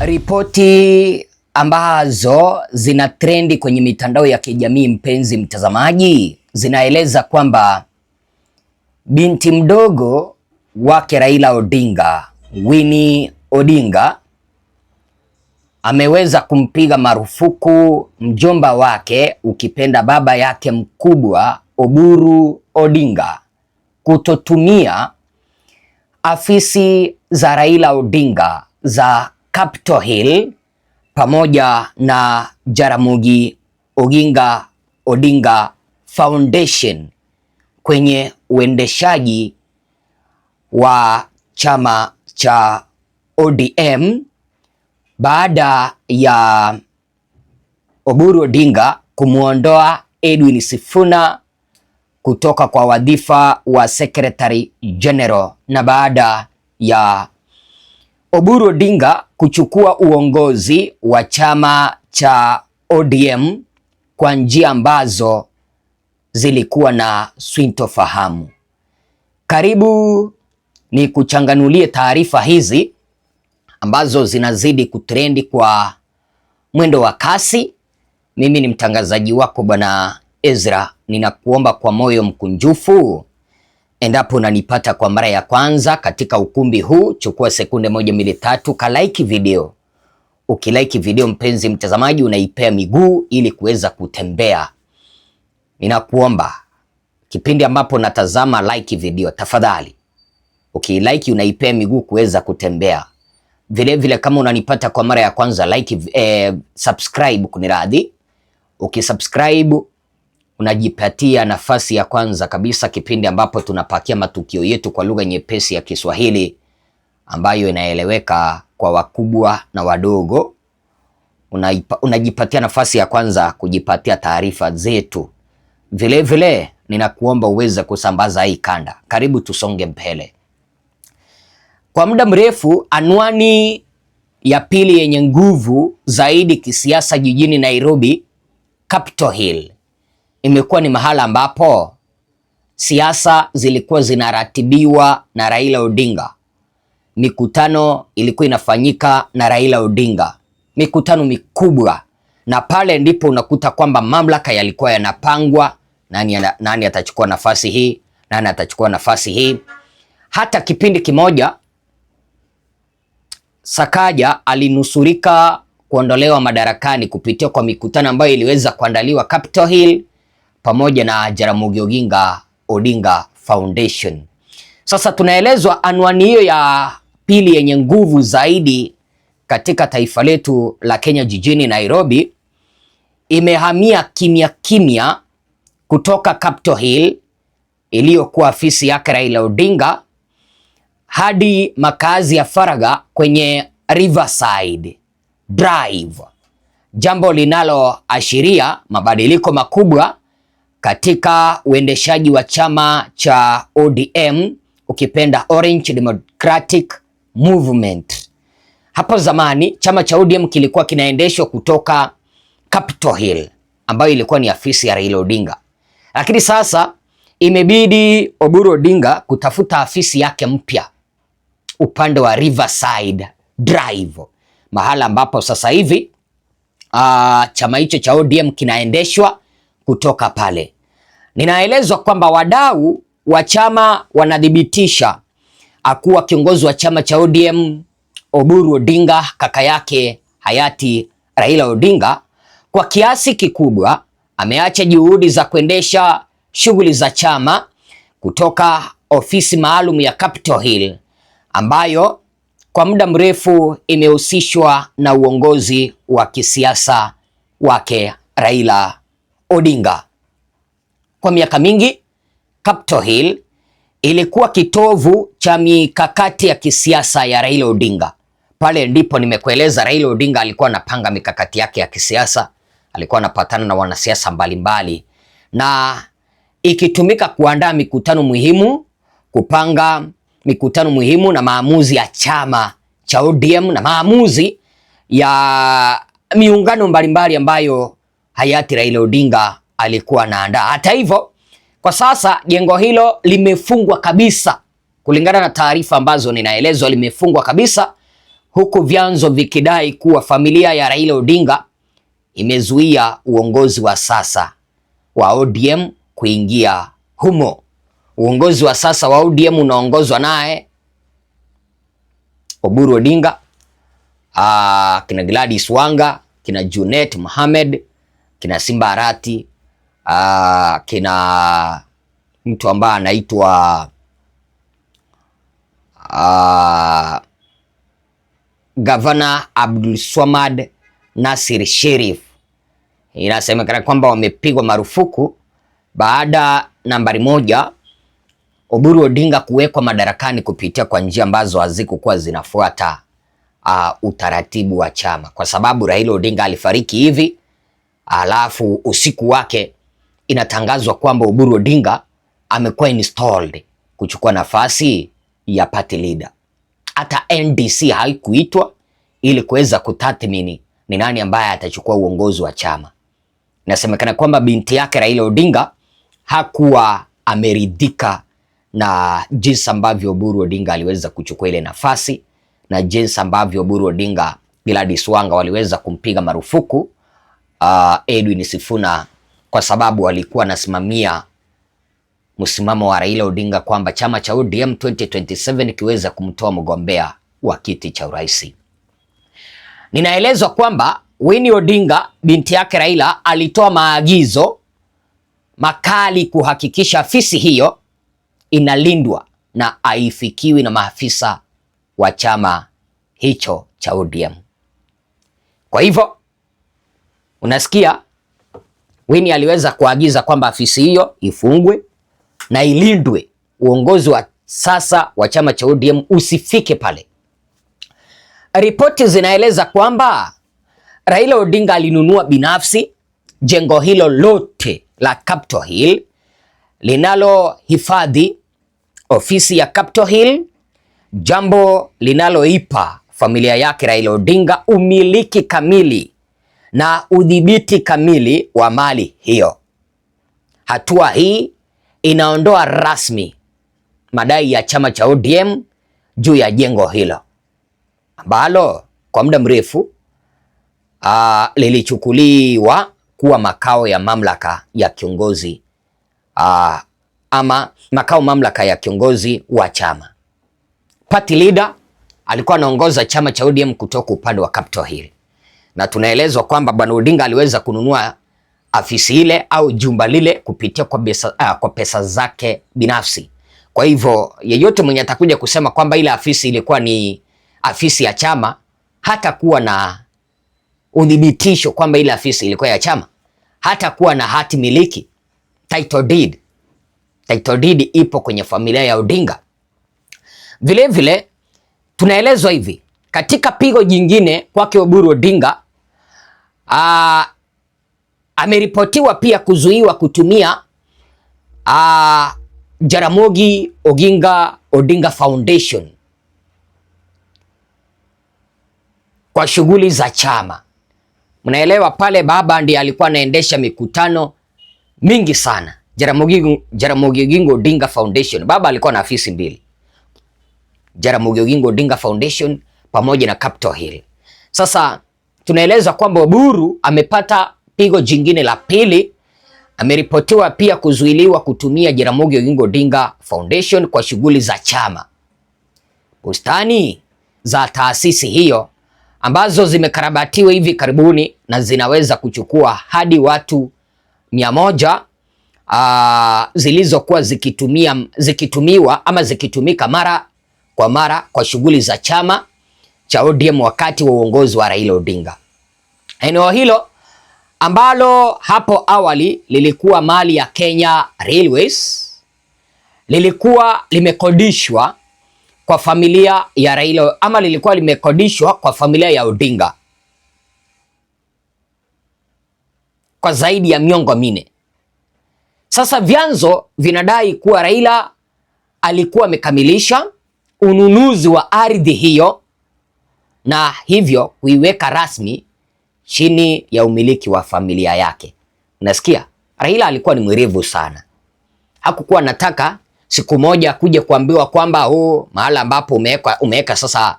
Ripoti ambazo zina trendi kwenye mitandao ya kijamii, mpenzi mtazamaji, zinaeleza kwamba binti mdogo wake Raila Odinga, Winnie Odinga, ameweza kumpiga marufuku mjomba wake, ukipenda baba yake mkubwa, Oburu Odinga, kutotumia afisi za Raila Odinga za Capitol Hill pamoja na Jaramogi Oginga Odinga Foundation kwenye uendeshaji wa chama cha ODM baada ya Oburu Odinga kumuondoa Edwin Sifuna kutoka kwa wadhifa wa Secretary General na baada ya Oburu Odinga kuchukua uongozi wa chama cha ODM kwa njia ambazo zilikuwa na sintofahamu. Karibu ni kuchanganulie taarifa hizi ambazo zinazidi kutrendi kwa mwendo wa kasi. Mimi ni mtangazaji wako Bwana Ezra. Ninakuomba kwa moyo mkunjufu, endapo unanipata kwa mara ya kwanza katika ukumbi huu, chukua sekunde 1, 2, 3 ka like video. Ukilike video, mpenzi mtazamaji, unaipea miguu ili kuweza kutembea. Ninakuomba kipindi ambapo natazama like video, tafadhali ukilike unaipea miguu kuweza kutembea. Vile vile kama unanipata kwa mara ya kwanza subscribe kuniradhi. Ukisubscribe unajipatia nafasi ya kwanza kabisa kipindi ambapo tunapakia matukio yetu kwa lugha nyepesi ya Kiswahili ambayo inaeleweka kwa wakubwa na wadogo. Unajipatia nafasi ya kwanza kujipatia taarifa zetu. Vile vile ninakuomba uweze kusambaza hii kanda. Karibu tusonge mbele. Kwa muda mrefu, anwani ya pili yenye nguvu zaidi kisiasa jijini Nairobi, Capitol Hill, imekuwa ni mahala ambapo siasa zilikuwa zinaratibiwa na Raila Odinga. Mikutano ilikuwa inafanyika na Raila Odinga, mikutano mikubwa, na pale ndipo unakuta kwamba mamlaka yalikuwa yanapangwa, nani atachukua nafasi hii, nani atachukua nafasi hii. Hata kipindi kimoja Sakaja alinusurika kuondolewa madarakani kupitia kwa mikutano ambayo iliweza kuandaliwa Capitol Hill pamoja na Jaramogi Oginga Odinga Foundation. Sasa tunaelezwa anwani hiyo ya pili yenye nguvu zaidi katika taifa letu la Kenya jijini Nairobi imehamia kimya kimya kutoka Capitol Hill iliyokuwa afisi yake Raila Odinga hadi makazi ya faragha kwenye Riverside Drive, jambo linaloashiria mabadiliko makubwa katika uendeshaji wa chama cha ODM, ukipenda Orange Democratic Movement. Hapo zamani chama cha ODM kilikuwa kinaendeshwa kutoka Capitol Hill ambayo ilikuwa ni afisi ya Raila Odinga, lakini sasa imebidi Oburu Odinga kutafuta afisi yake mpya upande wa Riverside Drive, mahala ambapo sasa hivi chama hicho cha ODM kinaendeshwa kutoka pale. Ninaelezwa kwamba wadau wa chama wanadhibitisha akuwa kiongozi wa chama cha ODM Oburu Odinga, kaka yake hayati Raila Odinga, kwa kiasi kikubwa ameacha juhudi za kuendesha shughuli za chama kutoka ofisi maalum ya Capitol Hill ambayo kwa muda mrefu imehusishwa na uongozi wa kisiasa wake Raila Odinga. Kwa miaka mingi, Capitol Hill ilikuwa kitovu cha mikakati ya kisiasa ya Raila Odinga. Pale ndipo nimekueleza Raila Odinga alikuwa anapanga mikakati yake ya kisiasa, alikuwa anapatana na wanasiasa mbalimbali na ikitumika kuandaa mikutano muhimu, kupanga mikutano muhimu na maamuzi ya chama cha ODM na maamuzi ya miungano mbalimbali ambayo hayati Raila Odinga alikuwa anaandaa. Hata hivyo, kwa sasa jengo hilo limefungwa kabisa. Kulingana na taarifa ambazo ninaelezwa, limefungwa kabisa, huku vyanzo vikidai kuwa familia ya Raila Odinga imezuia uongozi wa sasa wa ODM kuingia humo. Uongozi wa sasa wa ODM unaongozwa naye Oburu Odinga, kina Gladys Wanga, kina Junet Mohamed, kina Simba Arati, kina mtu ambaye anaitwa Gavana Abdul Swamad Nasir Sherif. Inasemekana kwamba wamepigwa marufuku baada nambari moja Oburu Odinga kuwekwa madarakani kupitia kwa njia ambazo hazikuwa zinafuata utaratibu wa chama, kwa sababu Raila Odinga alifariki hivi, alafu usiku wake inatangazwa kwamba Oburu Odinga amekuwa installed kuchukua nafasi ya party leader. Hata NDC haikuitwa ili kuweza kutathmini ni nani ambaye atachukua uongozi wa chama. Inasemekana kwamba binti yake Raila Odinga hakuwa ameridhika na jinsi ambavyo Oburu Odinga aliweza kuchukua ile nafasi na jinsi ambavyo Oburu Odinga, Gladys Wanga waliweza kumpiga marufuku Edwin Sifuna, kwa sababu alikuwa anasimamia msimamo wa Raila Odinga kwamba chama cha ODM 2027 kiweza kumtoa mgombea wa kiti cha urais. Ninaelezwa kwamba Winnie Odinga, binti yake Raila, alitoa maagizo makali kuhakikisha afisi hiyo inalindwa na haifikiwi na maafisa wa chama hicho cha ODM. Kwa hivyo unasikia Winnie aliweza kuagiza kwamba afisi hiyo ifungwe na ilindwe, uongozi wa sasa wa chama cha ODM usifike pale. Ripoti zinaeleza kwamba Raila Odinga alinunua binafsi jengo hilo lote la Capitol Hill linalohifadhi ofisi ya Capitol Hill, jambo linaloipa familia yake Raila Odinga umiliki kamili na udhibiti kamili wa mali hiyo. Hatua hii inaondoa rasmi madai ya chama cha ODM juu ya jengo hilo ambalo kwa muda mrefu lilichukuliwa kuwa makao ya mamlaka ya kiongozi ama mamlaka ya kiongozi wa chama. Party leader alikuwa anaongoza chama cha ODM kutoka upande wa Capitol Hill, na tunaelezwa kwamba Bwana Odinga aliweza kununua afisi ile au jumba lile kupitia kwa pesa zake binafsi. Kwa hivyo yeyote mwenye atakuja kusema kwamba ile afisi ilikuwa ni afisi ya chama, hata kuwa na udhibitisho kwamba ile afisi ilikuwa ya chama, hata kuwa na hati miliki, title deed. Title deed ipo kwenye familia ya Odinga. Vile vile tunaelezwa hivi, katika pigo jingine kwake Oburu Odinga, ameripotiwa pia kuzuiwa kutumia Jaramogi Oginga Odinga Foundation kwa shughuli za chama. Mnaelewa pale baba ndiye alikuwa anaendesha mikutano mingi sana. Jaramogi Oginga Odinga Foundation, baba alikuwa na afisi mbili, Jaramogi Oginga Odinga Foundation pamoja na Capitol Hill. Sasa tunaeleza kwamba Oburu amepata pigo jingine la pili. Ameripotiwa pia kuzuiliwa kutumia Jaramogi Oginga Odinga Foundation kwa shughuli za chama. Bustani za taasisi hiyo ambazo zimekarabatiwa hivi karibuni na zinaweza kuchukua hadi watu 100 zilizokuwa zikitumiwa ama zikitumika mara kwa mara kwa shughuli za chama cha ODM wakati wa uongozi wa Raila Odinga. Eneo hilo ambalo hapo awali lilikuwa mali ya Kenya Railways lilikuwa limekodishwa kwa familia ya Raila, ama lilikuwa limekodishwa kwa familia ya Odinga kwa zaidi ya miongo 4. Sasa vyanzo vinadai kuwa Raila alikuwa amekamilisha ununuzi wa ardhi hiyo na hivyo kuiweka rasmi chini ya umiliki wa familia yake. Unasikia? Raila alikuwa ni mwerevu sana. Hakukuwa nataka siku moja kuja kuambiwa kwamba mahala ambapo umeweka sasa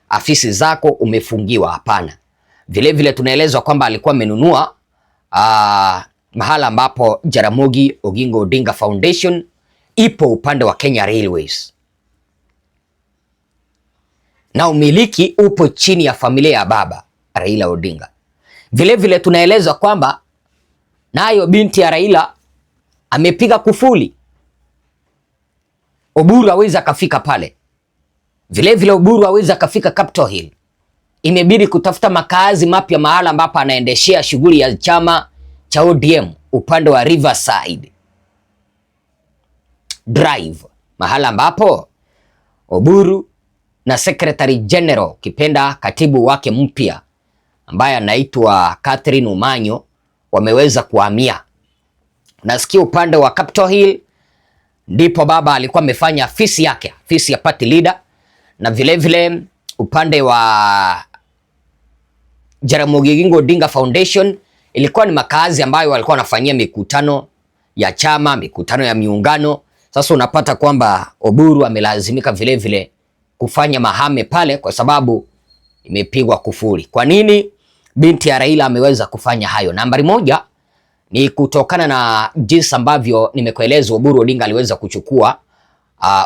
afisi zako umefungiwa. Hapana. Vile vile tunaelezwa kwamba alikuwa amenunua mahala ambapo Jaramogi Oginga Odinga Foundation ipo upande wa Kenya Railways, na umiliki upo chini ya familia ya baba Raila Odinga. Vile vile tunaelezwa kwamba nayo binti ya Raila amepiga kufuli. Oburu hawezi akafika pale. Vile vile Oburu hawezi akafika Capitol Hill. Imebidi kutafuta makazi mapya mahala ambapo anaendeshea shughuli ya chama cha ODM upande wa Riverside Drive, mahala ambapo Oburu na Secretary General kipenda katibu wake mpya ambaye anaitwa Catherine Umanyo wameweza kuhamia. Nasikia upande wa Capitol Hill ndipo baba alikuwa amefanya afisi yake, afisi ya party leader, na vile vile upande wa Jaramogi Oginga Odinga Foundation ilikuwa ni makazi ambayo walikuwa wanafanyia mikutano ya chama, mikutano ya miungano. Sasa unapata kwamba Oburu amelazimika vile vile kufanya mahame pale kwa sababu imepigwa kufuri. Kwa nini binti ya Raila ameweza kufanya hayo? Nambari moja ni kutokana na jinsi ambavyo nimekueleza Oburu Odinga aliweza kuchukua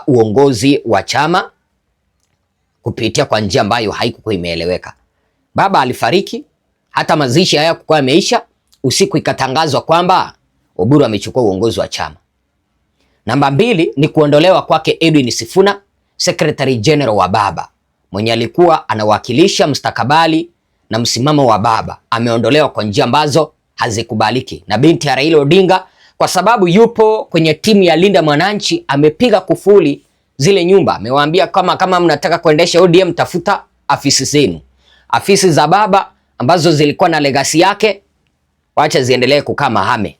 uongozi wa chama kupitia kwa njia ambayo haikuwa imeeleweka. Baba alifariki, hata mazishi hayakuwa yameisha, usiku ikatangazwa kwamba Oburu amechukua uongozi wa chama. Namba mbili ni kuondolewa kwake Edwin Sifuna, Secretary General wa baba, mwenye alikuwa anawakilisha mustakabali na msimamo wa baba. Ameondolewa kwa njia ambazo hazikubaliki. Na binti ya Raila Odinga kwa sababu yupo kwenye timu ya Linda Mwananchi amepiga kufuli zile nyumba. Amewaambia kama mnataka kuendesha ODM tafuta afisi zenu. Afisi za baba ambazo zilikuwa na legacy yake wacha ziendelee kukaa mahame.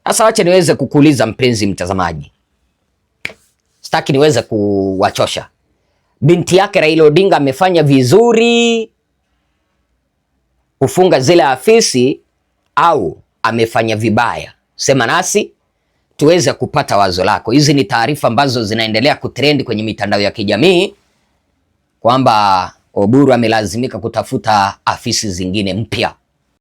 Sasa wacha niweze kukuuliza mpenzi mtazamaji. Sitaki niweze kuwachosha. Binti yake Raila Odinga amefanya vizuri kufunga zile afisi au amefanya vibaya? Sema nasi tuweze kupata wazo lako. Hizi ni taarifa ambazo zinaendelea kutrend kwenye mitandao ya kijamii kwamba Oburu amelazimika kutafuta afisi zingine mpya.